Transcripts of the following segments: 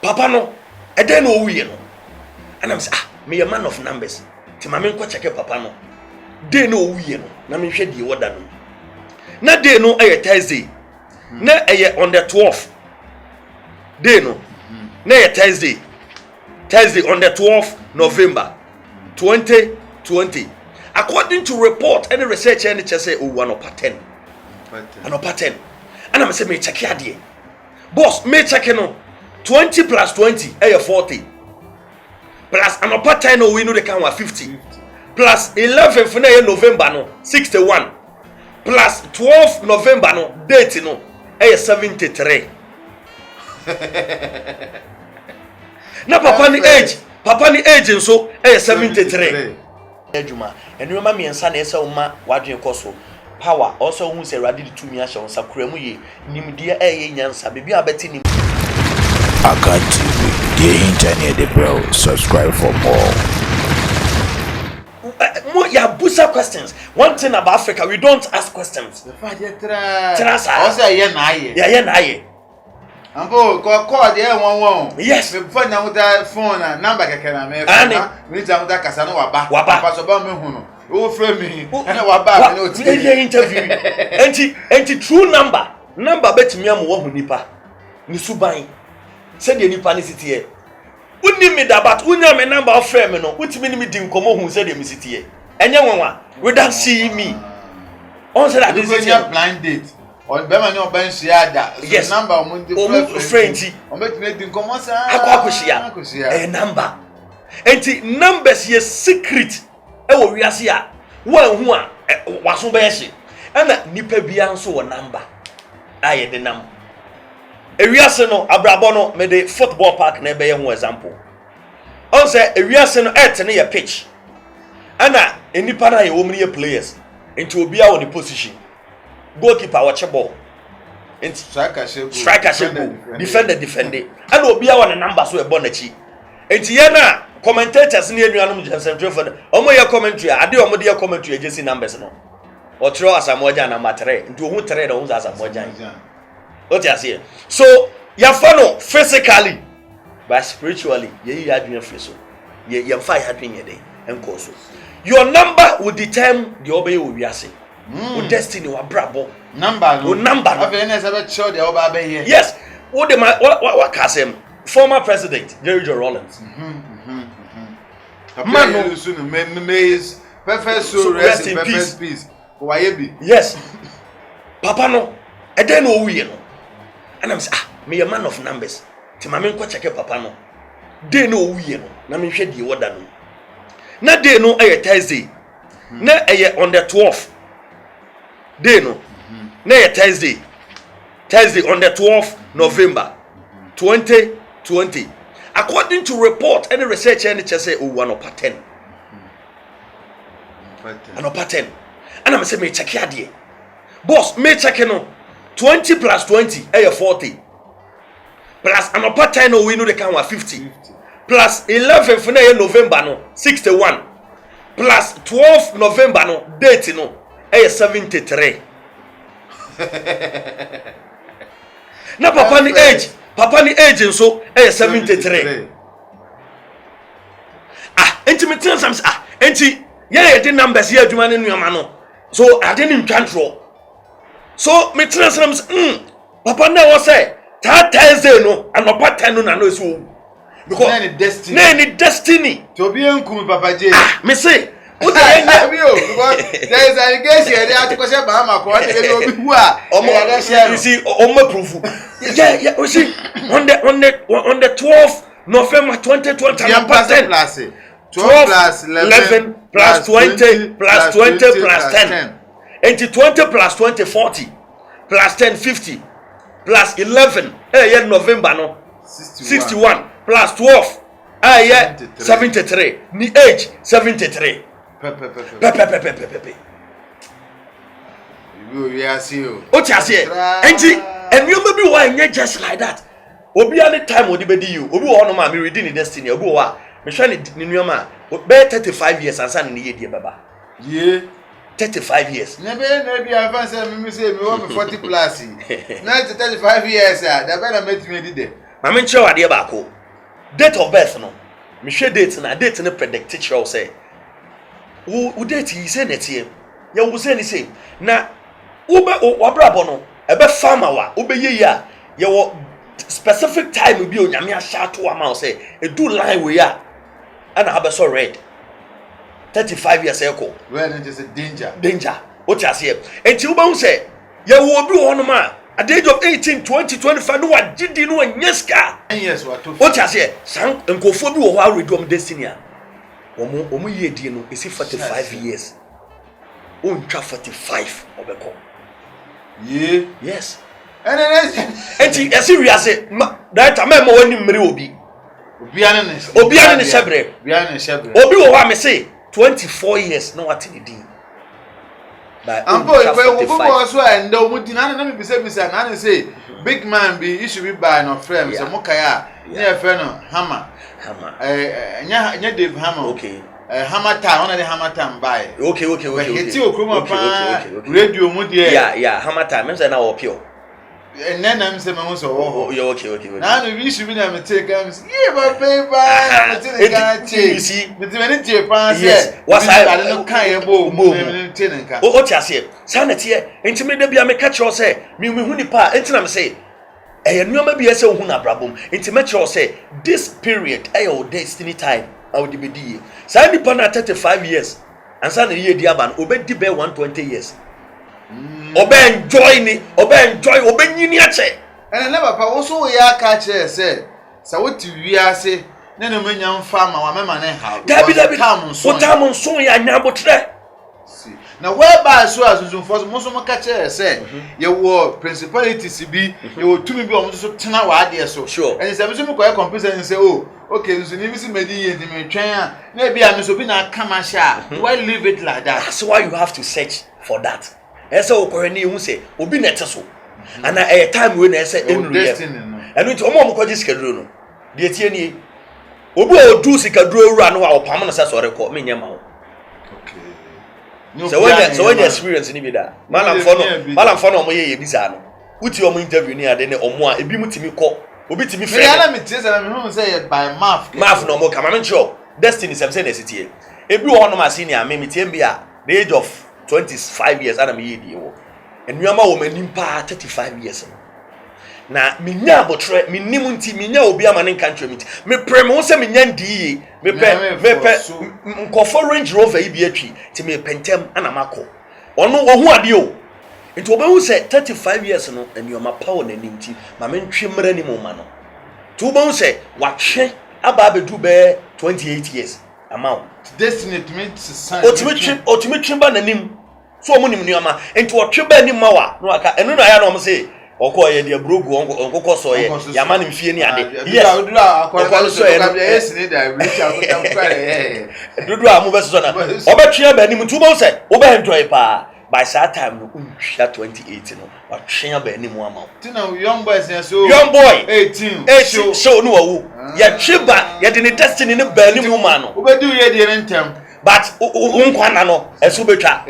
papa no e dey no owie no and I'm say me a man of numbers ti ma me nko check papa no dey no owie no na me hwe die woda no na dey no e Thursday na e on the 12th day no na e Thursday on the 12th November 2020 according to report any research any say oh one upper 10 and I'm say me check here boss me check no 20 plus 20 40 plus an upper 10 no we know they can 50 plus 11 for November no 61 plus 12 November no date no 73 na papa ni age nso 73 adwuma enuma miensa na esa uma wadwen koso power also hu se radi tumi ahye on sakura mu ye nimdia nyansa bebi abeti nim Aka TV, the internet the bro. Subscribe for more. More ya busa questions. One thing about Africa, we don't ask questions. Also ye na ye. Yeah na ye. Ambo call the 111. Yes. Me phone na with phone na number keke na me. Me tell with kasa no waba. Papa so ba me hu no. O frame me. Na waba me no ti. We interview. Enti true number betimi am wo hu nipa. Ni suban. Said the nipa ni city here. Wouldn't me that but unya me number of frame no. Utimi ni me di nkomo hu said the city here. Enye nwanwa without seeing me. On said that this is a blind date. On be man no ban share da. Yes. Number o friend. O betimi di nkomo sa. Akwakoshia. Number. Enti numbers ye secret. E wo wiase a wan hu a waso be hye. Ana nipa bia nso wo number. Aye de nam. Ewiase no abrabo no me de football park na be ye ho example. On say ewiase no earth na ye pitch. Ana enipa na ye wo mri players. Enti obi a wo the position. Goalkeeper watch ball. Enti striker shebo. Defender. Ana obi a wo the number so e bo na chi. Enti ye na commentators ni anuanom Jensen for omo ye commentary ade omo de commentary agency numbers no. O tro asamoja number 3. Enti o hu 3 na o hu asamoja. What you say? So, you follow physically, but spiritually, you adwene free so. You fight adwene day and so. Your number will determine the obey we are saying. Your destiny, your brabo. Number. Yes. What Kasem, former president Jerry Joe Rawlings. Man, rest in peace. Yes. Papa no, I don't know we no. And I'm say me a man of numbers. Ti ma me nko check papa no. Dey no owie no. Na me hwe die woda no. Na dey no e Thursday. Na e on the 12th. Dey no. Na e Thursday on the 12th November 2020. According to report any research any say oh one upper 10. An upper 10. And I'm say me check here dey. Boss, me check no. 20 plus 20 40 plus an upper 10 no we know they can 50 plus 11 for November no 61 plus 12 November no date no 73 na papa ni age nso 73 enti me tell some enti ye the numbers here adwuma ne nuama no so I didn't control. So me translam papa na wo say that Thursday no and upper 10 no na no so because any destiny to be enkum papa J me say what dey nya because there is allegation there at ko say Bahama ko dey no bi hu a you see proof yeah you see on the 12th November 2020 plus 12 plus 11 plus 20 plus 20 plus 10 and 20 plus 20 40 plus 10 50 plus 11 November no 61 plus 12 73 ni age 73 we are see you o ti ase enti enyo bi wa enye just like that obi any time odi be di you obi wo no ma me reading the destiny obi wo a me hwe ni nuoma be 35 years ansa ni ye die baba 35 years. Never be advance me say me want 40 plus. 35 years, that better make me did it. Mama nche wade ba ko. date of birth no me hwe date na date no predict you say wo date yi say netie ya wo say ni say na wo be wabrabo no ebe farmer wa wo be ye ya ye wo specific time bi onyame a shato ama say e do line we ya ana abeso red 35 years ago red is a danger what you say enti wo be hu say ye wo bi wo no ma at the age of 18 20 25 no what gidi no anyeska yes what you say san enkofo bi wo ho already destiny a omo ye die no esi 45 years on 45 obeko yes enti esi wi ase that time ma wani mmere obiane ne shebre obi wo ha me say 24 years no what ni din ambo we so and o di na me bisa na say big man be issue be by no frame so mokaya na e fe no hammer nya Dave Hammer okay hammer time on the hammer time by okay hiti okroma pa radio mu de yeah hammer time me say na wo pure and then I'm saying so yeah okay now we should be na me take am yeah but paper me take can take you see me take je pan yes was I no kan ye bo me take nka o ti ase sanete enti me da bia me ka kire say me hu nipa enti na me say nuoma bi ese hu na brabom enti me kire say this period your destiny time I would be die say nipa na 35 years ansa na ye di aba no obedi be 120 years obe enjoy obe nyini ache and never pa wo so ya ka kire say woti wiase na no manya mfa ma wa mema na ha dabi tam so ya nyabotre na whereby so azuzun for mo so mo ka kire say ye wo principalities bi ye wo tumi bi o mo so tena wa ade so and say so mo ko computer and say oh okay so ni bi si medi ye di me twen a na bi a me so bi na kama sha why leave it like that? That's why you have to search for that. Ese okorani hu say obi na tese so ana a time we na ese enruye enu nti omo kwaji schedule no de tie ni obi o du sikaduro wura no wa opam no se so rekọ me nyema ho okay so when experience ni bi da malam fo no omo ye bisa no uti omo interview ni ade ne omo a ebi mutimi kọ obi timi frɛ ya na me tie say me hu say by math no mo kama me sure destiny sem say na sitie ebi wo no ma senior me tie bia the age of 25 years ana me yedi wo enuama wo manim pa 35 years na minya abotre minim nti minya obi ama ne country mit me prem wo se minya ndie me pe nkofo Range Rover yi bi atwi ti me pentem ana makọ ono ohu ade o nti obehu se 35 years no enuama pa wo nanim ti ma me ntwe mra ni mo ma no to obehu se watwe aba abedu be 28 years amount destiny to me otimetwe ba nanim so omo nim nuama enti otwe ba nim ma wa no aka enu na ya no omo se okọ ye de brogu onkokọ so ye ya ma nim fie ni ade yes akọ so ye yes ni da reach akọ kware dudu amu be so na obetwe ba nim tu bo se obe enjoy pa by that time no untwa 28 no watwe ba nim ama ti na young boys so young boy 18 so no wawu ya twiba ya de ne destiny ne ba nim ma no obedu ye de ntem but unkwana no eso betwa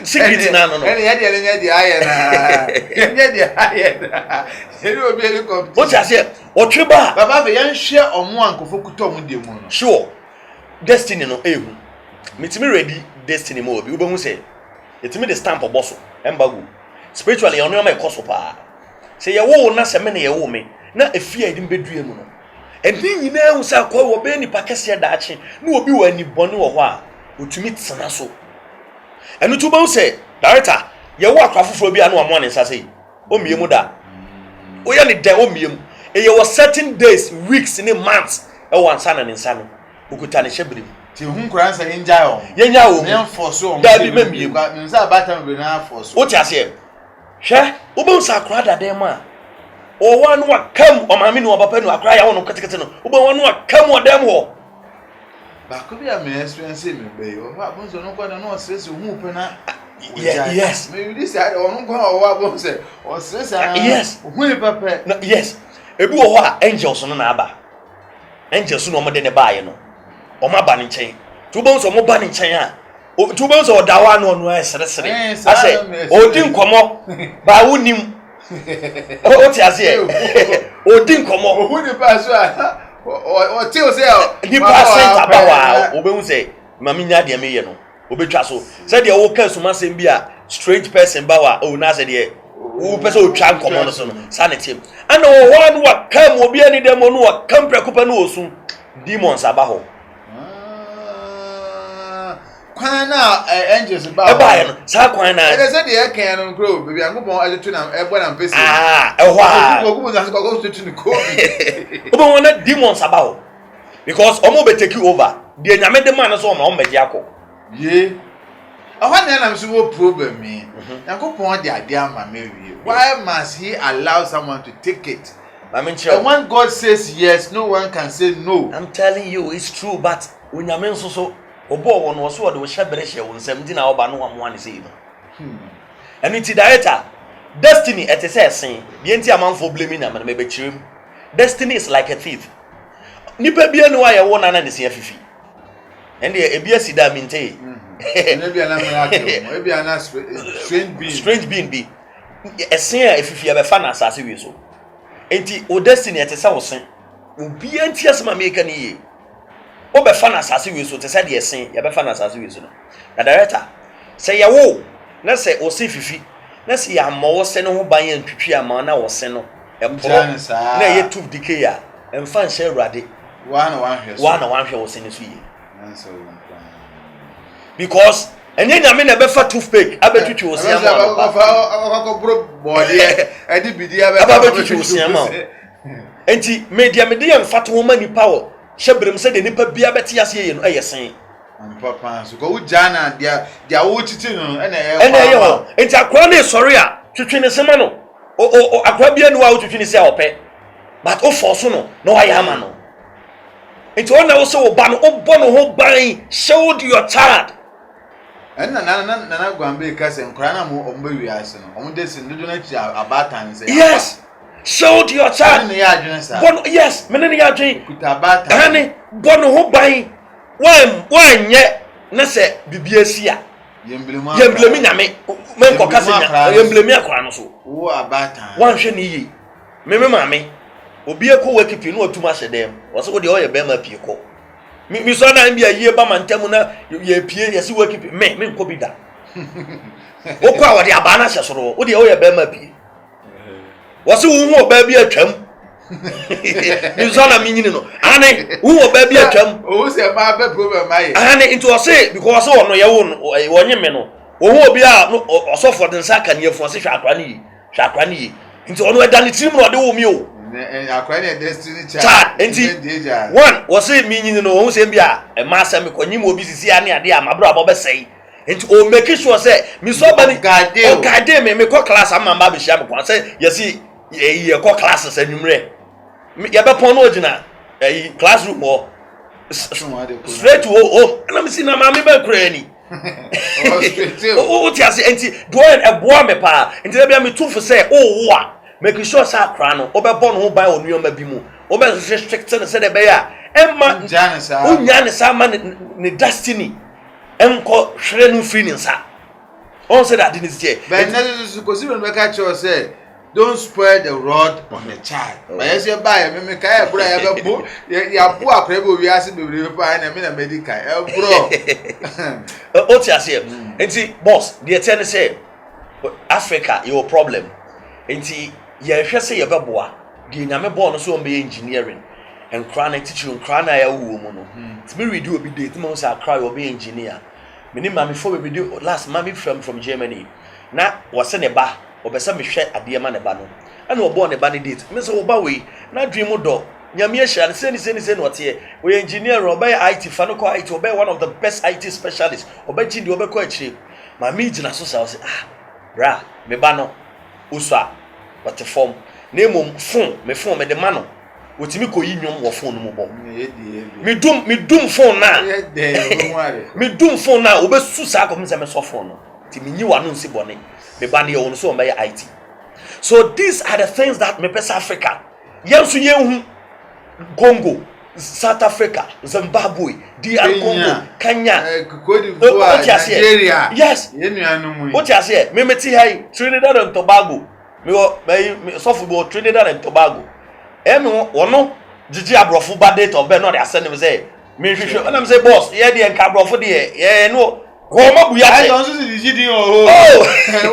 secret na no ene ye de aye na ye de aye na ene obi ele kom o ti ase o twiba baba be yan hwe omo ankofo kuto mu de mu no sure destiny no ehu mitimi ready destiny mo obi obehu say etimi the stamp oboso embago spiritually ono ma ekoso pa say ye wo na se me na ye wo me na efia edim bedue mu no eni nyina hu sa kwa wo be ni pakese daache na obi wa ni bone wo ho a otumi tsena so enu tu bo say director ye wo akrafofo bi anu amo ne nsa sei o miem da o ye ne den o miem e ye was certain days weeks ni months e wo ansa na ne nsa no okuta ne hyebre ti hu nkran sa yenja o yenya o me force o da bi memiem nsa bata me na force o ti ase hwe o bo nsa akra da den ma o wa no akam o ma me no papa no akra ya wo no ketekete no o bo wa no akam o dem ho ba ko bi a me experience me be o ba bonzo no kwa no stress hu pe na yes me really say o no kwa o wa bonzo o stress yes hu papa yes ebi wo ho a angels no na aba angels no mo de ne baaye no o ma ba ne nchen tu bonzo mo ba ne nchen a tu bonzo o dawa no no esere ase o di nkomo ba wonim o ti ase o di nkomo o hu ni pa so a o ti o say ni percent abawa obehu say mami nya de me ye no obetwa so say de wo kan suma sem bi a strange person bawa o na say de wo pese o twa nkomo no so no sanity ana wo ho no wa kam obi ani dem no wa kam prekopa no osu demons abaho kwana angels ba ba no sa kwana e say de kan no kro baby angopon ajetu na e bo na mpese ehwa ogumo za ko to tuni ko obo wona demons abaho because omo be take over de nyame de man so omo meje akọ ye ahwa na na so problem me angopon de ade ama me wie why must he allow someone to take it? And when God says yes, no one can say no. I'm telling you, it's true, but when you mean so obo won was what we shebere won sem na oba no one say no. And it's director destiny it is saying the entire man for blaming am na me be chirim. Destiny is like a thief. Nipa bia no aye won na na se afifi. And the ebia sida minte. Ebia na me ebia na strange being be. Esen afifi abefa na asase wi so. Enti o destiny it is say wo sen. Obi anti asema make na ye. Obefa na asase wi so te say de esen ya befa na asase wi so no. Na director say ya wo na say o se fifi na say ya ma wo se no ho ban ya ntwitwi ama na wo se no e pro na ye tooth decay ya emfa nche urade one hwe wo se ne so ye because enye nyame na befa toothpick abetwitwi wo se ama akọ bro body edi bidi abetwitwi wo se ama enti media emfa to ma nipa wo hyebrem se de nipa bia beti ase ye no eyesen papa so ko ujana dia wo titi no ene ye ho enti akwa na sorry a twitwi ne sema no o akwa bia no wa wo twitwi ne se ope but o force no no wa ya ma no enti ona wo se wo ba no o bo no ho ban showed your child na gwambe ka se nkra na mo omba wi ase no omo de se ndodo na chi abatan se yes showed your child ne ya adwene sa yes mene ne ya adwene kuta abatan ani bo no ho ban wanye na se bibia sia yemblemi nyame men ko kase nya yemblemi akora no so wo abatan wanhwe ne yi meme maame obi ekọ wakipi no otuma hyedem wo so de oye bema pie ko mi so na mbia yie ba mantam na ye pie yesi wakipi me nko bi da wo kwa wo de aba na hyesoro wo de oye bema pie wo so wo hu oba bi atwam mi so na minyini no ane wo oba bi atwam o se ma be problem aye ane into o say because wo no ye wo nyeme no wo hu obi a osofo de nsa kan ye fo se hwa akra ni into ono eda ni trim no de wo mi o akra ni destiny child enti one wo say minyini no wo se bia e ma se me konyim obi sisi ane ade a mabro abo be sei enti o make sure say mi so ba ni o gade me ko class am ma be hia me kwa say yesi ye ko classes anwumre ye be pon no ogina classroom o straight to na me si na ma me be kura ni o ti ase enti do e boa me pa enti na bia me tu for say o wo a make sure say akra no o be bon ho ban onuoma bi mu o be restrict na say de be ya emma nya ne sa ma ne destiny enko hwere no free nsa on say that this year but na so ko si no be ka cho say don't spoil the rod on the child. But yes, you buy me kai bro ya be bo ya bo akra be wi ase bebre pa na me na medical bro. O ti ase enti boss the ten say Africa your problem enti ye hwe say ye be boa the nyame bo no so be engineering and chronic teaching crana ya wo mu no ti me read obi dey ti mo say akra you be engineer me ni mama before we do last mommy from Germany na wose ne ba obesa me hwe ade ma ne ba no ana obo ne ba ne date me so oba we na dream do nyame ehia se no tie we engineer oba IT fa no ko IT oba one of the best IT specialists oba chindi oba ko akire ma me gina so say bra me ba no uswa what form name phone me de ma no wotimi ko yi nwom wo phone no mo bo me dum phone na me dum phone na obesu sa ko me se me so phone no ti me nyi wa no nsi bone me ba ne ye won so on be IT. So these are the things that me pesa Africa yensu yenhu Congo, South Africa, Zimbabwe, DR Congo, Kenya, Nigeria. Yes. What you say? Me meti hai Trinidad and Tobago. Me so football Trinidad and Tobago. Emi wono Gigi abrofo ba date of be no dey send him say me hwehwe and am say boss ye dey enka abrofo dey no ho ma bu ya I don't see Gigi oh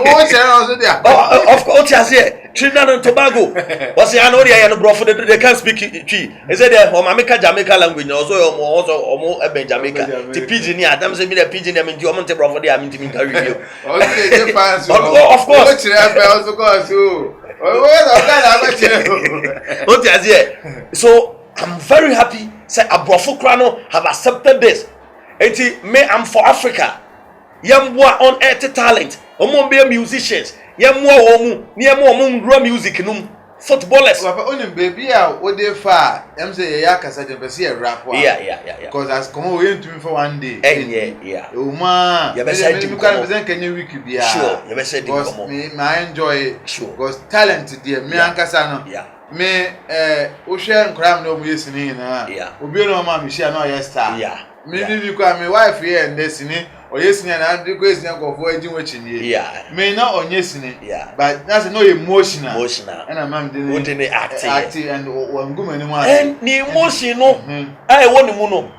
what share also there of course you say Trinidad and Tobago was ya no dey no brofo they can't speak Twi he say dey o ma make Jamaica language also omo Jamaica the pidgin ni adam say me the pidgin am nti omo nte brofo dey am nti me carry you okay they pass of course what share also cause so I'm very happy say abrofo krano have accepted this. Enti me I'm for Africa. Yamwa on earth talent. Omo be musicians. Yamwa omu, ni yamwa omu ndro music num. Footballers. Papa onim baby a wo dey far. Em say ya kasa dem say rap. Yeah. Because as come we to me for one day. Yeah. Uma. You be say you can present Kenya week bia. Sure. You be say because me I enjoy it. Sure. Because talent there me ankasa no. Yeah. Me wo share nkram no mu yesini na. Yeah. Obi no ma me share no yes star. Yeah. Me bi kwa me wife here and desini. Oyesini na ndi ko esini akofo edi wachini. Yeah. Me na onyesini. Yeah. But that's no emotional. And I'm the acting and wangum any more. And the emotion no. I want the mono.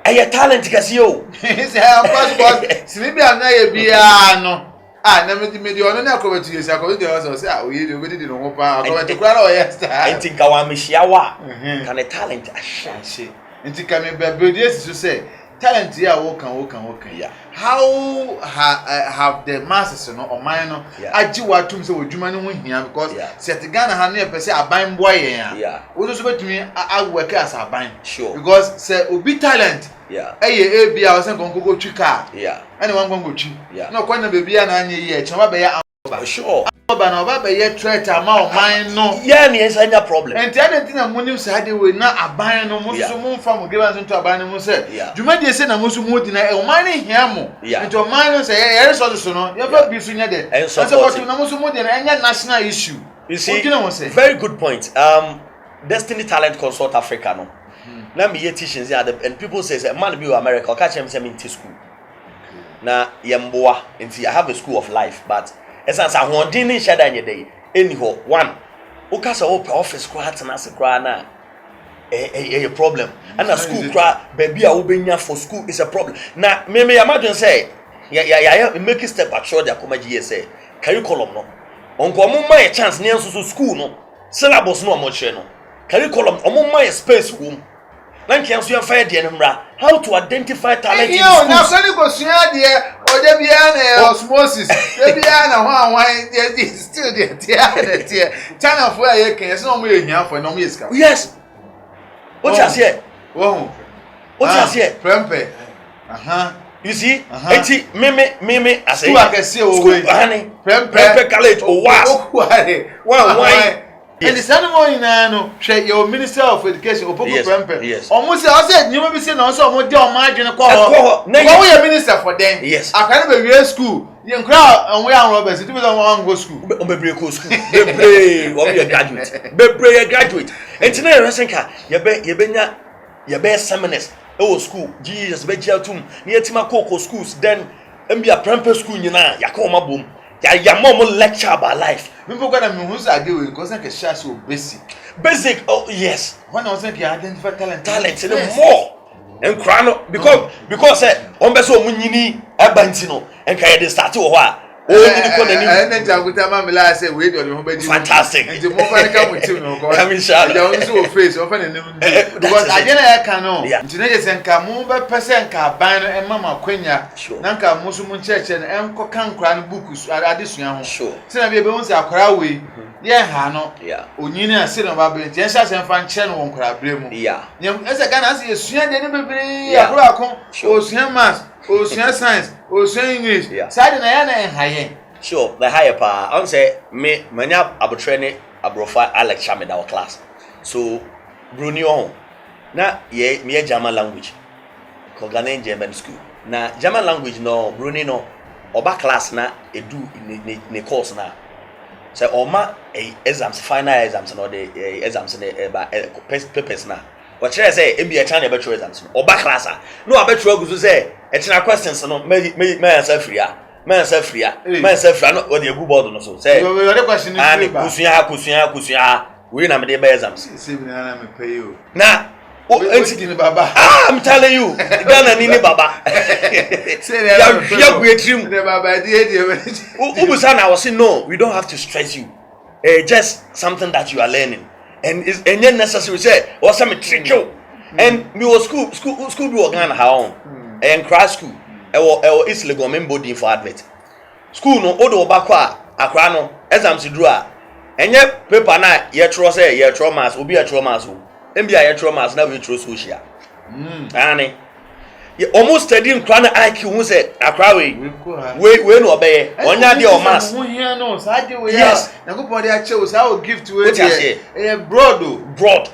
I talent kasi yo. Say I'm possible. Maybe I'm not a bia no. Na me di ono na akọbẹtu yesi akọbẹtu yesi say oye de obedi di no pa akọbẹtu kura o yes ta. Enti ka wa me shiawa. Can a talent ashe. Enti ka me be yesi so say talent here wo kan. Yeah. How have the masses no or mine no agi watum say odwuma no ho hia because set Ghana ha no e pese aban boy yen ya. Wo so betumi work as aban. Sure. Because say obi talent eye bia o say konkogo twika. Yeah. Ene wan kongo twi. Yeah. No kwa na baby na anye ye chama be ya sure. Oba na oba be ye threat ama o man no. Yeah, ni enya problem. Enti ade tin na munim say ade we na aban no mo so mo mfa mo geba nto aban no mo say. Dwuma de say na mo so mo di na o man ni hia mo. Enti o man no say ye resort so no. Ye fa bi so nya de. Say what na mo so mo di na enya national issue. You see, very good point. Destiny Talent Consult Africa no. Na me ye teachings here and people say man be America o catch him say me in school. Na yemboa enti I have a school of life but essence ahoden ni shada nye dey anyhow one ukasa open office kwa hatana se kwa na a problem and na school kwa baby a wobenya for school is a problem na me imagine say ya make a step at short ya come gi say curriculum no onko mo ma chance ne nso school no syllabus no mo kire no curriculum omo ma space room na nkianso ya fire de nmra how to identify talent in schools. Na so ni go sua de oje bia na osmosis de bia na hwan de still de tie channel for ye kan so mo ye hia for no mo yeska. Yes. What you say? What you say? Prempe. You see? Eti meme as a school akese o we. Prempe college o was. Why? And the ceremony no share your Minister of Education Opoku Prempe. Yes. Almost I said you be say no so mo dey o margin ko. We are minister for them. Yes. Akane be we school. You crowd and we are robbers. You don't want go school. Bebre go school. Bebre o be graduate. Bebre graduate. Enti na resenka ye be seminars e school. Jesus be jiatum. Na yetima koko schools then mbia Prempe school nyina yakoma bom. Ya mom lecture about life. People gonna me who's a deal because I can share so basic. Basic, oh yes. When I was saying identify talent yes. More. And crown because on beso munyini abantino and can they start to what? And then I say wait fantastic. And the more I come with him, I mean, also face often because I didn't canoe. Teenagers and Kamuba person car banner and Mama Quenya, Nanka Muslim church and Uncle Can Crown books at addition. Sure. Send me bones are crowdway. Yeah, Hano. Yeah. Unina sit on Babin, Jensas and Fan Channel on Crabremo. Yeah. As a gun, I see a baby, a crack, or Siamas, or Sian Science, or Sian English. Side and high. Sure, the higher power. I say me manya abutrene abrofa Alex Chamid our class. So Brunio na ye me German language. Ko Ghanaian German school. Na German language no Bruni no oba class na edu ne course na. Say oma exams final exams no the exams ne papers na. What should I say? It be a channel better exams. Oba class no abetra go say e china questions no me answer free. Man say free no what the good board no so say the question is kusia We na me dey exams. See me na me pay you. Na Baba. I'm telling you, Ghana nini Baba. Say that. Yeah, we dream. The Baba dey. Ubusan, I was saying no, we don't have to stress you. Just something that you are learning, and yet necessary. Say, or some trick you. And me was school be Ghana how and crash school. I East Legon membody for admit. School no odo bakwa akra no exams do a. Enye paper na ye tro say ye tro mass obi a tro mass o. MBA ye tro mass na we tro social. Ani. Ye almost studying kra na IQ hu say akra we no obey. Onya de o mass. No, say we yes. Na go pon dey ache say I give to we broad.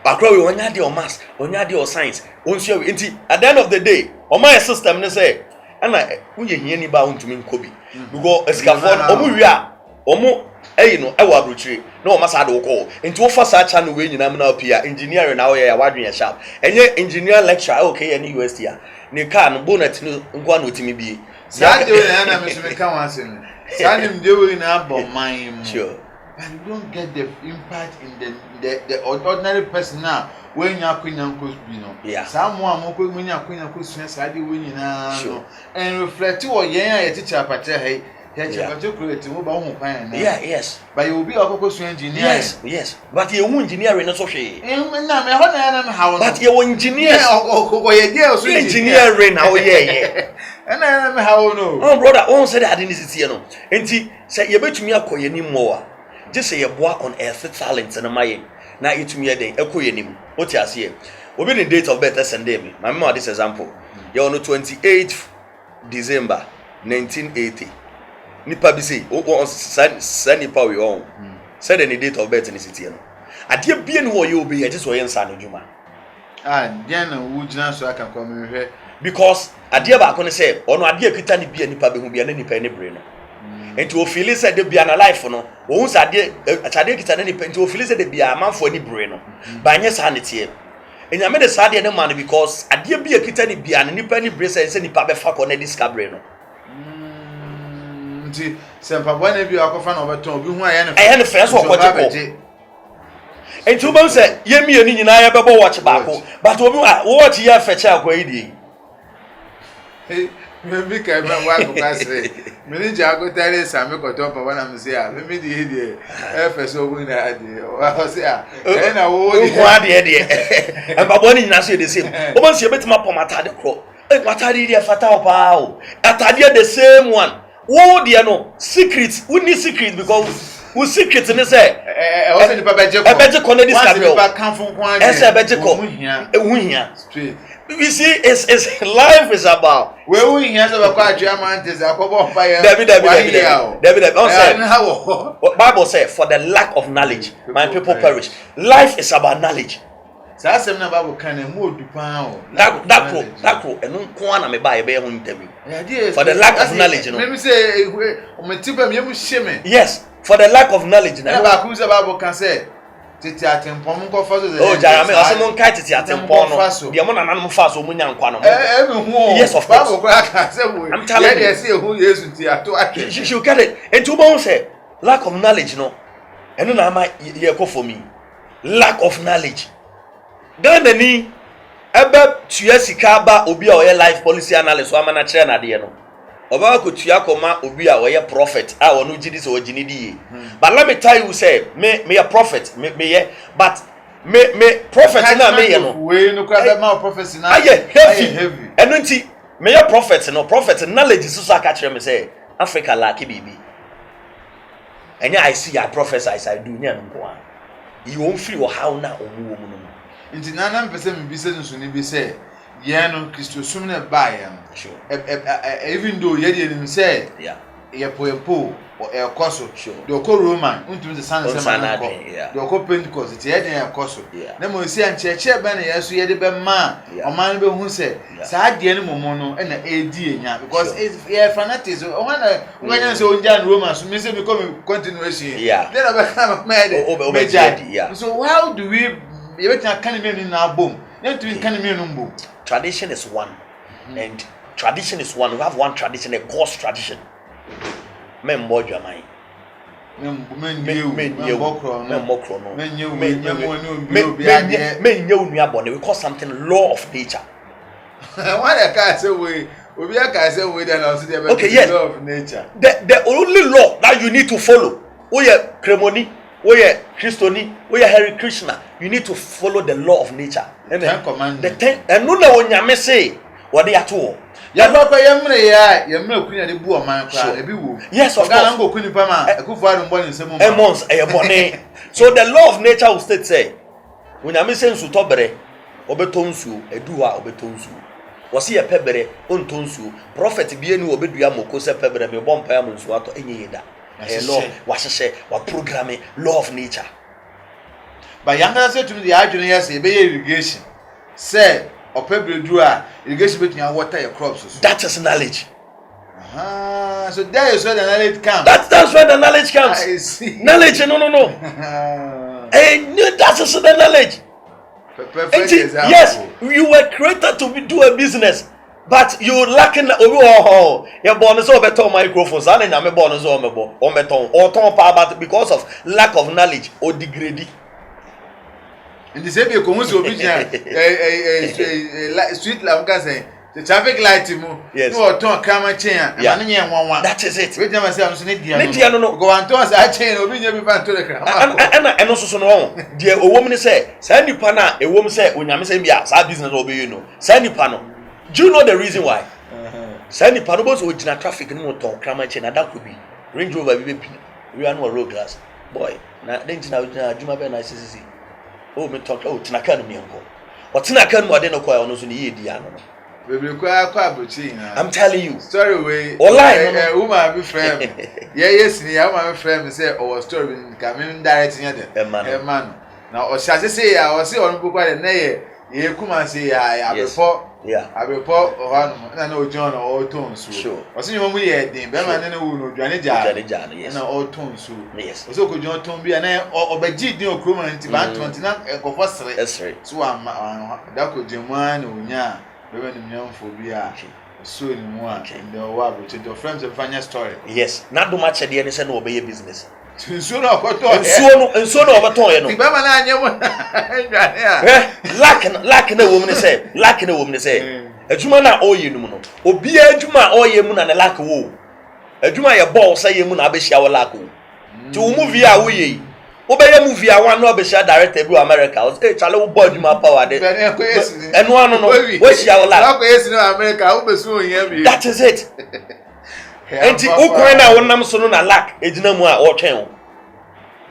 Akra we onya de o mass, onya de o science. Onso we enti at the end of the day, o my system ne say ana unye hia ni ba untumi nkobi. Because escaford omu wi a omu no ewa abrochire na o masa de wo enti wo fa sa cha no we nyina na opia engineering na wo ya wadwen sharp enye engineer lecture okay any university a ne car no bonnet no nkwa na otimi bie sa de na me so me kan wan say sa nim de we na abo man sure and you don't get the impact in the ordinary person now when you are bi no yeah some one ko when you are sua sa de we nyina no and reflect what yen a teacher apatre hey yes. But you will be a cocoa engineer. Yes. But you engineering not so she. But you engineers. Engineering now, yeah. And I am how no. Oh, brother, one said I didn't see no. And say you bet me a coy anymore. Just say a boy on earth talents and a my. Now it me a day, a coy anymore. What you see? We'll be the date of birth and day me. My mother, this example. You're on the 28th December 1980. Nipa bi say o san nipa we on said any date of birth in the city no ade bia no ye obi just wo ye nsa no djuma den na wo gina so aka kwa me hwe because ade ba ko ne say ono ade akita ne bia nipa be hu bia na nipa ne bre no enti o feel say de bia na life no o hu say ade akita ne nipa enti o feel say de bia amanfo ni bre no ba nye sa ne tie enyame de sa de ne man because ade bia akita ne bia na nipa ni bre say nipa be fa ko na discovery no Sempa bwana bi akofa na obeton obi hu aye ne first wo kwaje enti wo say ye mie ni nyina ya bebo watch baako but obi wo watch ya feche akwa idi me kai ba wa ko kase me ni jago tare sa me ko to pa bana me say a me di hidi e first obi na ade wa say a e na wo di ko ade de e ba boni nyina so the same wo man say betima pomata de kro e matade de fata opa o atade the same one. Wo dia no secret we need secret because we secret ne say o se ni pa beje ko na discovery o pa kan fun kwan e say beje ko hu hia straight we see is life is about we hu hia so ba kwa atwa man tese akobo pa ya David on say Bible say for the lack of knowledge my people perish. Life is about knowledge. Sa asem na Bible kan na mu odupan o that pro enu nko na me ba ye be ho interview for the lack of knowledge no me say o me tiba me mu sheme yes for the lack of knowledge na ba ku say Bible kan say tete atempom nko fa so oh jarame o se mon kai tete atempom no de mo nananom fa so mo nya nkwa no me hu yes of course Bible kan say wo I'm telling you say hu Yesu ti ato atwe she get it and to bon say lack of knowledge no enu na ma ye ko for me lack of knowledge Ghana ni ebe tua sika ba obi a oye life policy analyst wa mana kire na de no oba ko tua koma obi a oye prophet a wono gidi so ogini di but let me tell you say me a prophet me ye but me prophet na me ye no we no kwa be ma prophecy na aye heavy eno nti me ye prophet knowledge so aka kire me say Africa lack bibi enya I see I prophesy I do nya nko a you won free or how na omu no Inti nana mpese mbise nsuni bi say ye no Kristo sum na ba ye no sure even though ye dey nim say yeah ye po e koso de ko Roman untum se san se man ko de ko Pentecost ti ye dey e koso na mo si ancheche be na yeso ye de be ma o man be hu say sa de ne momo no na edi enya because ye fanatics o wana nganya se onja Roman so me say me come continuation then I be come mad so how do we you can na boom. Tradition is one, and tradition is one. We have one tradition, a God's tradition. Men more your mind. we call something law of nature. Why can't say we can't say we then also the law of nature. The only law that you need to follow, Kremoni, Christoni, Hare Krishna, you need to follow the law of nature. The Ten Commandments. The ten, and no one yame say what they are to. Yes, of course. So the law of nature will state say, when I say Sutobere, Obetonsu, Edua Obetonsu, was he a pebere, Ontonsu, prophet Bienu Obeduamo, Cosa Pebere, me bomb Payamunsuato, any da. A law, was a say, what programming, law of nature. But younger said to me the engineer say, be irrigation. Say, or pebble dry, irrigation between water your crops. That is knowledge. So there is where the knowledge comes. That's where the knowledge comes. I see. Knowledge, no. And that is the knowledge. Yes, you were created to do a business, but you lacking your bonus over top microphones and I'm a bonus or power because of lack of knowledge or degree. In the same way, street lamp can say the traffic light yes. No turn camera chain. That is it. Wait, myself, no. Go on to us, I chain or be never found to the crowd. And also so no. Dear a woman say, send you pana, a woman say, when I'm saying yes, our business will be you know. Send you panel. Do you know the reason why? Send you panels with traffic and motor camera chain, and that could be Range Rover we are no road glass. Boy, now then Juma Ben I see. Oh, me talk. Oh, Tinakan me uncle. Or Tinakan more than a coil on Diano. We require quite routine. I'm telling you. Story way. Online. Woman be friend. Yes, my friend say, oh, story coming directing at a man. Now, or shall I say, I was on book by the nay. You come and say, I report. Yeah, I report I know John or tones. Sure. I see when we had the Beman and who Johnny Jan, yes, and all tones. Yes, so could John Tomby and or by G. No Crewman and Tiban 29 and go first. That's right. So I'm that could Jemwan or Nya, women young for Bia. So in one, and the war which your friends and funny story. Yes, not do much at the end and obey business. So no, and so over toy. Lacking a woman say, lacking a woman say, a Jumana or you know, or be a Juma or Yemun and a lack of wool. A Juma your ball say Yemun Abish our laku. To move ya we. Obey a movie, I want no Abisha directed to America. A child boy Juma power. And one on where's your lack? America, that is it. And the Ukraine one nam so na lack e dina mu a o twen.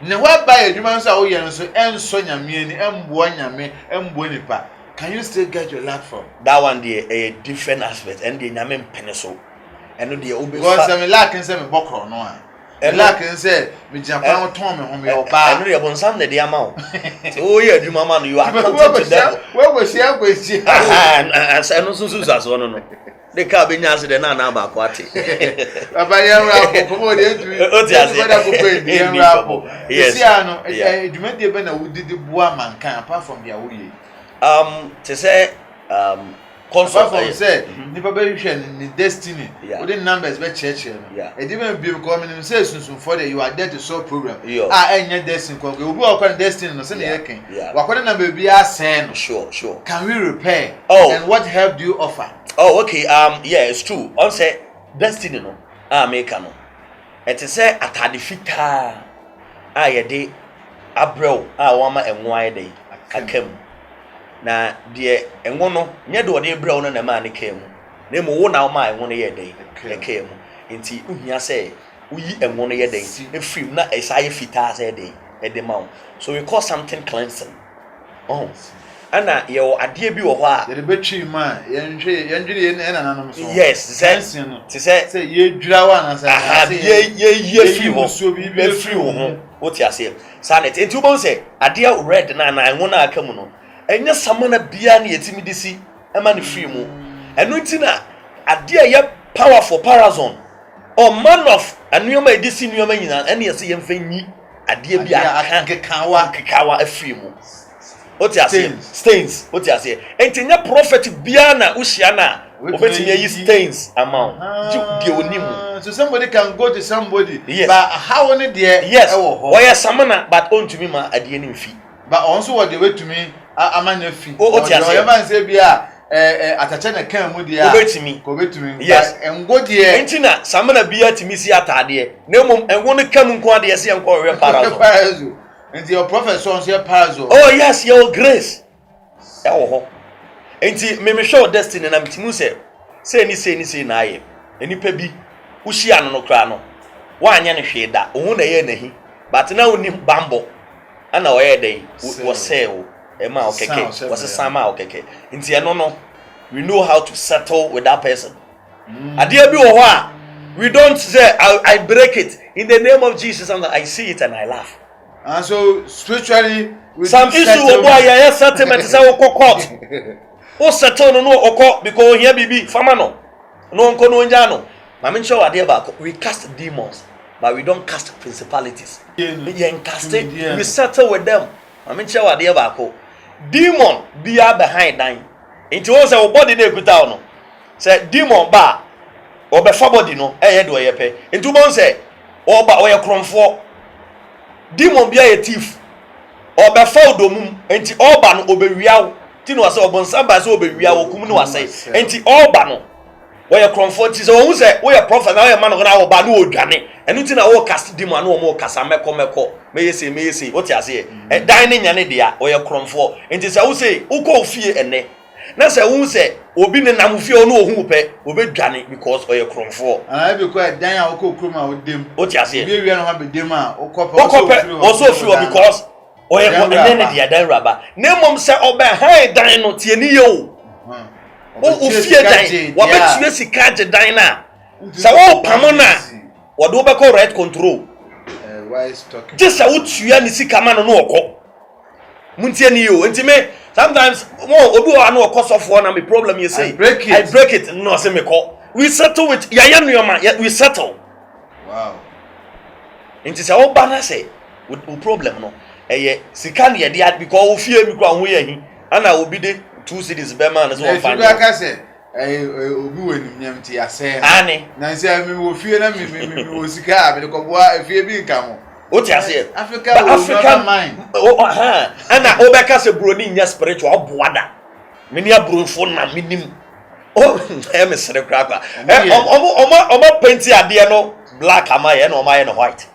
Ne wa ba adwuma so a wo ye no so enso nyame ni embo nyame embo nipa. Can you still get your lack from? That one there a different aspect and the nyame mpene so. And no dey obi fa. Because me lack say me bokro no a. E lack say me japan ton me ho me oba. And no dey bonsam na dey ama o. So o ye adwuma ma no you are to them. We go share question. And say no so so no. The car be nyase de na na ba kwate. Baba ya rap ko de ntu. O ti ase. Ya rap. Yes. See ano, edwuma de be na wudidi boa mankan apart from their wuye. To say consult from say nipa be hwe ni destiny. Yeah. With the numbers be church no. Yeah. E even be because me say sunsun for the you are there to solve problem. Enye destiny ko obi akwa destiny no say na yeken. Wakwa na be bia sen no. Sure. Can we repair? Oh. And what help do you offer? Oh, okay. Yeah, it's true. On say destiny no. Make no. It is say atade fita. Ye de abrel. Wama enwo aye de. Akam. Na de enwo no, nye de ode abrel no na ma ne kam. Na mo wo na ma enwo no ye de. Akam. Enti uhia say uyi enwo no ye de. Efrim na esaye fita say de. E de ma. So we call something cleansing. Oh. Ana yo ade bi wo ho a de betwi ma yenhwe na nanom so yes say ye dwira wa na say ye fi ho be free ho what you say sanet enti wo say ade a red na enwo na aka mu no enye samana bia na yetimi disi e ma ne free mu eno nti na ade a ye powerful parazon or man of anuoma edisi nuoma nyina ene ye say ye mfa nyi ade bia aka kekawa free mu What you say? Stains. What you say? Enti nya prophet bia na uhyia na obetimi yi stains amount. Die onimu. So somebody can go to somebody. Yes. But how only there? Yes. Oya samana but on to me ma adie ni mfi. But also what they way to me amanya fi. What you say? Oya man say bia atache na kan mu dia. Obetumi. Yes. Engo dia. Enti na samana bia timi si atade. Na mom engo ne kam nko ade se enko we parazo. Enti your prophet so say parazo. Oh yes, your grace. Ho. Enti me show destiny na mtimu say ni na aye. Enipa bi uhyia no kra no. Wa anya ne hwe da. Ohun na ye nahi. But na oni bambo. Ana oye dey. Wo say o. Ema okeke. Was sama okeke. Enti eno no. We know how to settle with that person. Ade bi wo ho a we don't say I break it in the name of Jesus and I see it and I laugh. And so spiritually some issue obo ya settlement say wo court. O settle no okọ because here bibi fama no. No nko no nja no. Ma me show ade ba we cast demons but we don't cast principalities. We settle with them. Ma me show ade ba ko. Demon bia behind dan. Nti wo say wo body na ekuta no. Say demon ba obefa body no eye de oyepe. Nti mo say oba oye kromfo. Demon bia ye thief. Obefa odomum. Nti oba no obewiawo. Ti no say obonsan ba say obewiawo kum no wasay. Nti oba no oye kromfo ti say wo say wo ye prophet na wo ye man no na oba no odwane. Enu ti na wo cast demon no mo kasa meko. Meyese what you say? Dan ne nyane dia oye kromfo. Nti say wo say wo ko fie ene. Na say wo say obi ne nam fie no ohu pe obedwane because oye kromfo. Ah be ko dan a wo ko kroma wo dem. What you say? Be wi no ha be dem a wo ko also feel because oye ene dia dan raba. Na mom say obe han dan no tie ni ye o. O fie dan wo betue sika je dan na. Say wo pamo na wo do be ko right control. Wise talking. Just say wo tua ni sika ma no no okọ. Muntie ni yo. Enti me sometimes mo obi wa na okọ sofo na me problem you say. I break it. No say me call. We settle with yaya nuoma. We settle. Wow. Enti say wo ba na say with problem no. Eye sika na ye dey because wo fie mi kra ho ye hi. Ana obi de 2 cities be man so one fan. You ka say obi wenim nyam ti ase. Ani. Na say me wo fie na me wo sika me ko boa fie bi nka mo. What you say? African mind. Oh, ana obeka se broni nya spiritual boada. Me nia bronfo na minim. Oh, me sere kraka. Omo painti ade no black ama ye no ye no white.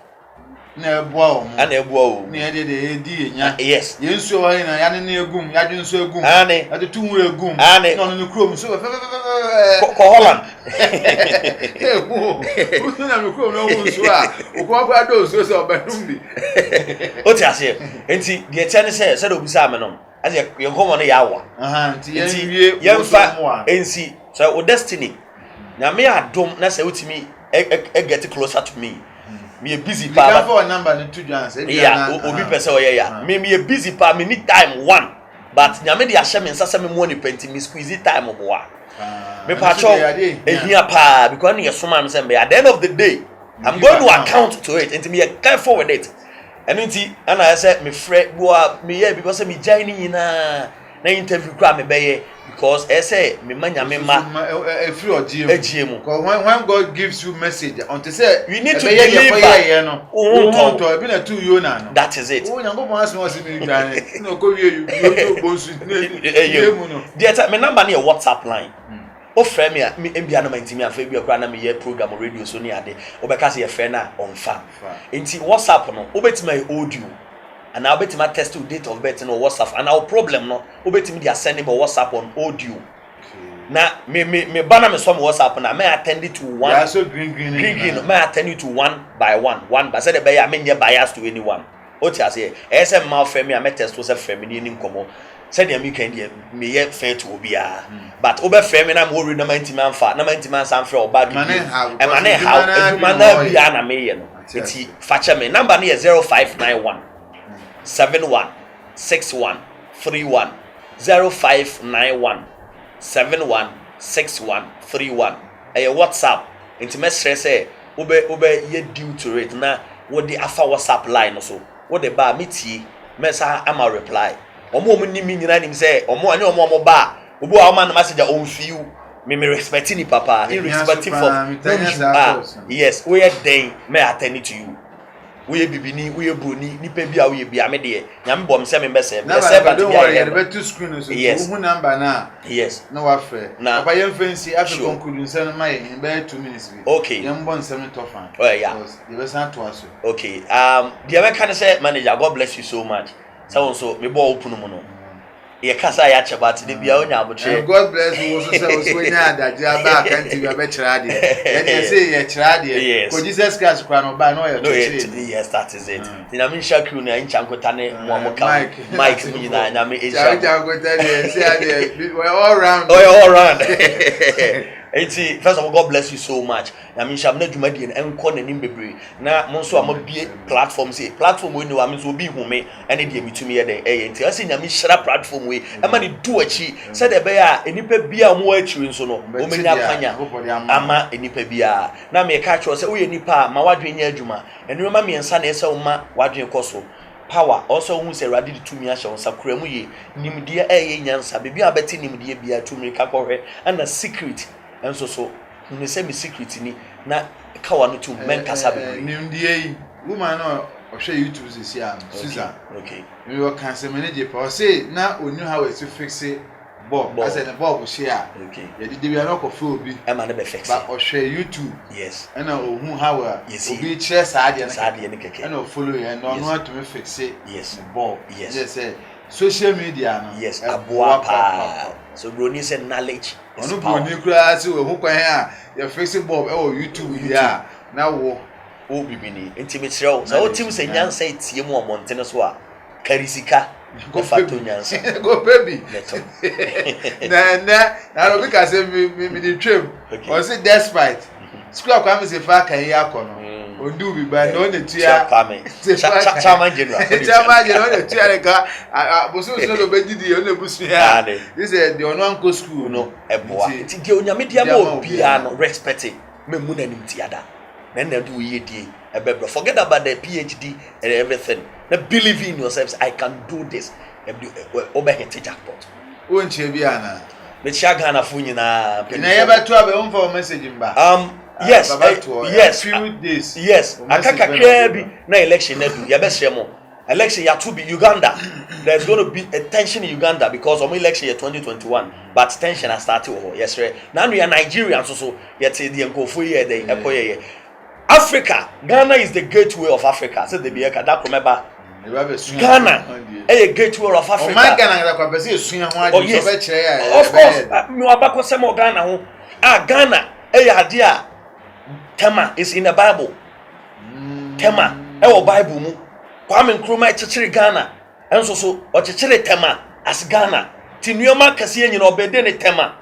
Na eboa o. Ana eboa o. Na ye de di nya. Yes. Ye nso wa na ya ne egum, ya de nso egum. Ani. Ya de tu hu egum. No no krom so ko Holland. Usu na krom no hu so a. Okwa kwa do so so obanum bi. O ti ase. Enti de tiane se do bisa me no. Ase ye komo no ya wa. Nti ye wie ye mfa ensi. So o destiny. Na me adom na se utimi get closer to me. Me busy pa. You can for number no 2 Jones. Yeah, obi pese o ye ya. Me busy pa me need time one. But nyame de ahye me nsa se me mo ni penti me squeeze time boa. Me pa cho ehia pa because na yesoma me say at the end of the day I'm going to account to it and me careful with it. And nti ana I say me frɛ boa me here because me join ni na interview kra me be because I say me manya me ma free or GM. When God gives you message until say you need to believe no. Oh, be na 2 yo na no. That is it. Oh, nyango mo aso si me dwane. No ko wie you to bonsu no. There me number na WhatsApp line. O frɛ me mbia na mantimi afa bi akra na me ye program radio so ni ade. Obeka se ye frɛ na onfa. Enti WhatsApp no obetima audio. And I'll bet my test to date of birth no WhatsApp and our problem no obet me they send me WhatsApp on audio. Na me banner me some WhatsApp na may attend it to one. Yeah, so green. May attend you to one by one. But said be I mean bias to anyone. What you say? SM ma frame me I met test to say frame ni nkomo. Said me can me ye fair to obia. But obe frame na mo read na man fa na man san frame oba do. Mane how edumana bia na me ye no. Enti fache me number na 0591 716131 0591 716131 eye WhatsApp into message say obe ye due to it na wo de afa WhatsApp line so wo de ba metie messa ama reply omo ni mi nyina nim say omo anye omo ba obo a man message on feel me respecting ni papa irrespective of yes we are then may attend to you we bibini we broni nipa bi a we bia me de nyame bom se me bese be servant don't worry you better screen so who number na yes no wa frɛ papa yem fancy afi conclude nse no my in be 2 minutes bi okay yem bon nsem to fan oh yeah you be san to aso okay the other can say manager God bless you so much so me bo open mu no ye kasa ya chebati de bia onya abotre God bless you so nya adaje aba kan ti bia be kira de ye say ye kira de ko Jesus Christ kwa no ba no ye to yes that is it dinami shakru na nchankota ne mo ka Mike mu nyina nyame esha nchankota de say ade we all round Enti first of all God bless you so much. I mean sham na dwuma die enko nanim bebre na mo nso amabie platforms e platform we ni wa me so bi hume ene de mitumi ye den enti ase nyame shira platform we e ma ne du achi said e be ya enipa bia mo achi nso no o menya kwanya ama enipa bia na me ka cho se wo ye nipa ma wadwe nya adwuma enu ma me nsa na ese wo ma wadwe koso power also who say ready to me asha onsa kuramu ye nimdia eye nyansa bebi abeti nimdia bia tumi kakɔhwɛ and secret enso so ne say me secret ni na kawa no to men kasa be nimdia yi woman no ohwɛ YouTube sisi am Susan okay we were cancel manager pa say na onu how we to fix it Bob as in the Bob share okay ye di we no ko fe obi e ma ne be fix but ohwɛ YouTube yes and ohun how obi kyerɛ saade ne keke and follow you and no to me fix it yes Bob yes social media no yes aboa pa so broni say knowledge is power onu broni kura say we hu kwan a you fix Bob YouTube ya na wo o bibini enti me kyerɛ wo so o tim say nyansa tie mu omontene so a karisika go facto nyansa go baby na no because me dey twem o say despite school akwa me say fa kan ya akɔ no ondu bi ba no na tua chairman general no na tua ka boso so no begidi o na busu ya this is the onwanko school no eboa ti dia onyame dia ma obi a no respect me mu na nim tiada na na do ye die ebebro forget about the PhD and everything na believe in yourselves I can do this obe hit jackpot won che bi ana me chia Ghana fu nyina na ye beto abe won for message mba yes few days yes akaka bi na election na do ye be shemo election ya to be Uganda there's going to be a tension in Uganda because of election year 2021 but tension has started yes right now we are Nigerian so yet the nkofo here dey ekoye Africa Ghana is the gateway of Africa so the be that remember Ghana a gateway of Africa my Ghana kwa pese esuya ho ade so be kire ya of course me wabako se mo Ghana ho Ghana ade a tema is in the Bible tema Bible mu Kwame Nkrumah chechire Ghana enso so o chechire tema as Ghana ti nuoma kase nyina obede ne tema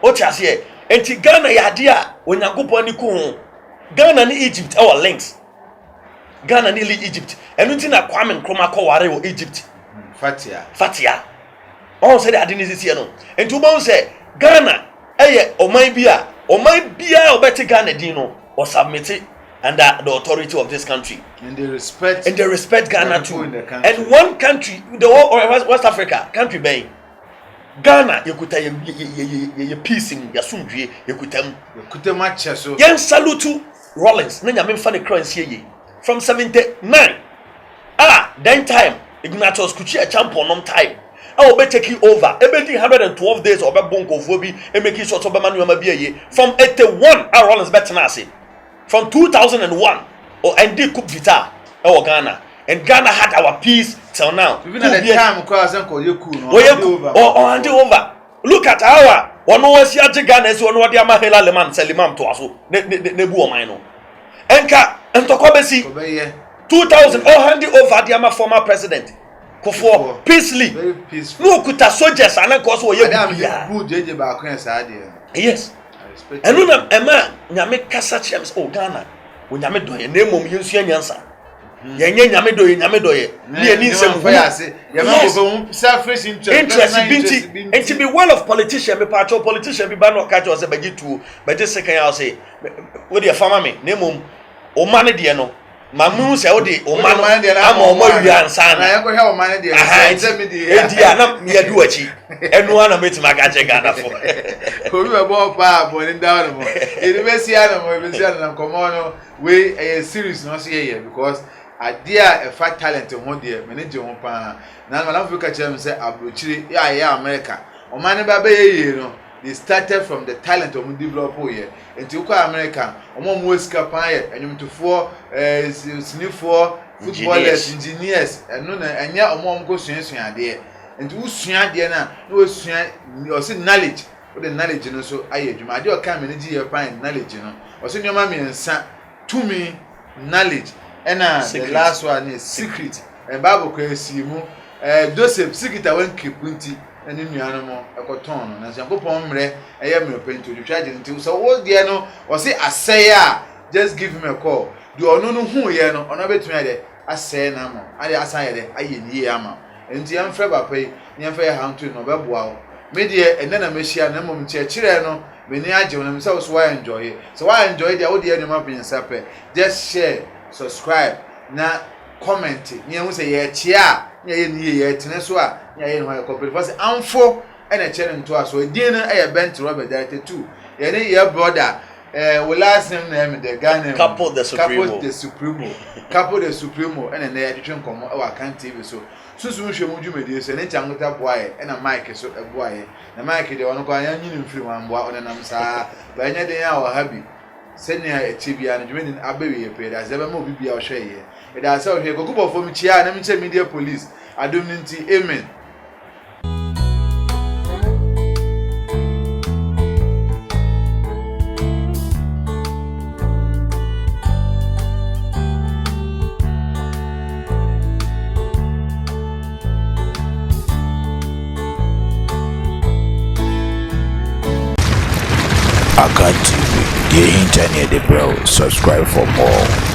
o chase enti Ghana yade a onyankopon ni ku ho Ghana ni Egypt links Ghana ni Egypt enu ti na Kwame Nkrumah ko ware o Egypt fatia on say ade ni sisi no enti wo say Ghana oman bia obeti Ghana din no o submit under the authority of this country and they respect Ghana too and one country the whole West Africa country bay Ghana yekuta ye peace in yasundwe yekuta match so yen salute Rollins na nyame mfa ne currency ye from 79 then time Ignatius Kuchia champion on time I will be taking over. Every 112 days of a bonko phobia and making sure of a manual from 81 Rollins Betanasi. From 2001 and they cook guitar Ghana and Ghana had our peace till now. Even at the time hand over. Look at our one was Ghana so no dia mahela leman selimam to aso nebu o man no. Enka entokobesi 2000 hand over dia former president Kofo peacefully. No kuta soldiers and cause wo ye good jeje ba ko ensa de. Yes. Enu na ema nyame kasa chems Ghana wo nyame doye na emom yensu anyansa yenye nyame doye ne ani nsem fa yase ye ma go selfish interest binti be one of politician me part of politician bi ba no ka jo se baji tuo baji second house we dey farmer me na emom o man de no mamu se wo de o ma no ama o ma wi ansa na yeko he o ma ne de se me de edia na me du achi enu ana metima ka che Ghana fo obi be bo pa bo ni down mo university ana mo be na komo no we a series no so ye because adia a fat talent ho de manage ho pa na na Africa chem say abrochire ya America o ma ne ba be ye no they started from the talent of develop here until ko America omo mo sika pan ye enwumtofo sinifo footballers engineers eno na enya omo ko suasua ade enti wo sua ade na wo sua o se knowledge wo the knowledge no so aye adwuma ade o kan manage ye pan knowledge no o se nyoma miensa to me knowledge and the last one is secret and Bible ko esimu Joseph secret a wan keep nti ene nuano mo ekoton no na Yankopon mre eye me opento twitwa je nti so wo de no o se asey a just give him a call do ono no hu ye no ono betumi ade asey na mo ade asan ye de aye ni ye ama nti yamfre bapa yi yamfa ye hantu no beboa wo me de ene na mehia na mom che kire no me ni age wo na me so why enjoy so why enjoy de wo de ene ma pinsa pe just share subscribe na comment ni ehun say ye chia ni ye ni ye tene so a ni ye no ko pe for amfo ena chere nto aso edin na ye bent Robert Director 2 ye ni ye brother we last name na me the Ghana Capo the Supremo ena na ye twetwe nkomo e wa kan TV so susu hwe mu dwumedi so ne changota boaye ena mic so e boaye na mic de wono ko anya nyini mfiri wan boa onenam saa ba nya den ya wa habi senya etibia no dwumedi abewe ye pe da zeba ma obi bia o hwe ye e da sa o hwe gokubo fo chia na mi che media police adom nti amen. Aka TV, the internet, bro. Subscribe for more.